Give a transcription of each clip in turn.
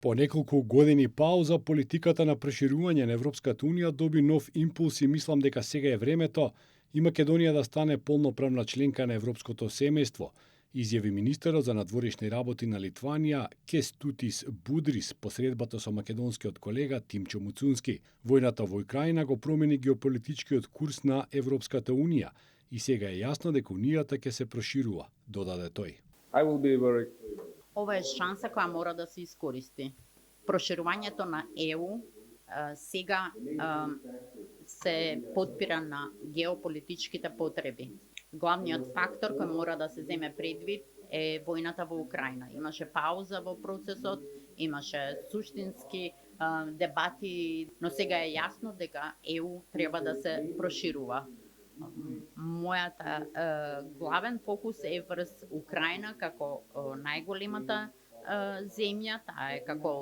По неколку години пауза, политиката на проширување на Европската Унија доби нов импулс и мислам дека сега е времето и Македонија да стане полноправна членка на Европското семејство, изјави министерот за надворешни работи на Литванија Кестутис Будрис по средбата со македонскиот колега Тимчо Муцунски. Војната во Украина го промени геополитичкиот курс на Европската Унија и сега е јасно дека Унијата ќе се проширува, додаде тој. Ова е шанса која мора да се искористи. Проширувањето на ЕУ сега се подпира на геополитичките потреби. Главниот фактор кој мора да се земе предвид е војната во Украина. Имаше пауза во процесот, имаше суштински дебати, но сега е јасно дека ЕУ треба да се проширува. Мојата главен фокус е врз Украина како најголемата земја, таа е како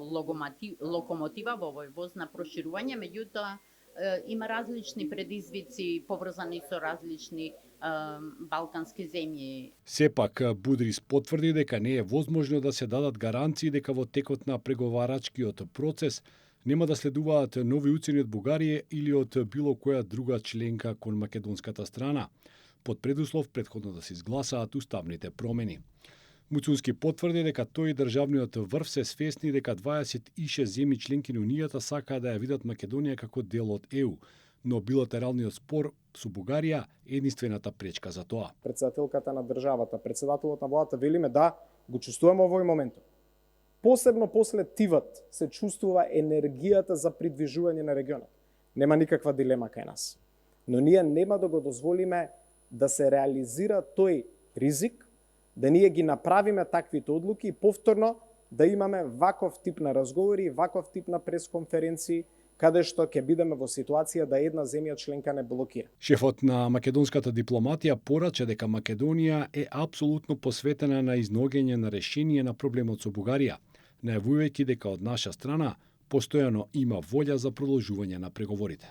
локомотива во овој воз на проширување, меѓутоа има различни предизвици поврзани со различни балкански земји. Сепак, Будрис потврди дека не е возможно да се дадат гаранции дека во текот на преговарачкиот процес нема да следуваат нови уцени од Бугарија или од било која друга членка кон македонската страна, под предуслов претходно да се изгласаат уставните промени. Муцунски потврди дека тој и државниот врв се свесни дека 26 земји членки на Унијата сакаат да ја видат Македонија како дел од ЕУ, но билатералниот спор со Бугарија е единствената пречка за тоа. Председателката на државата, председателот на владата велиме да го чувствуваме овој момент. Посебно после тивот се чувствува енергијата за придвижување на регионот. Нема никаква дилема кај нас. Но ние нема да го дозволиме да се реализира тој ризик, да ние ги направиме таквите одлуки и повторно да имаме ваков тип на разговори, ваков тип на пресконференции, каде што ќе бидеме во ситуација да една земја членка не блокира. Шефот на македонската дипломатија порача дека Македонија е апсолутно посветена на изнаоѓање на решение на проблемот со Бугарија, најавувајќи дека од наша страна постојано има волја за продолжување на преговорите.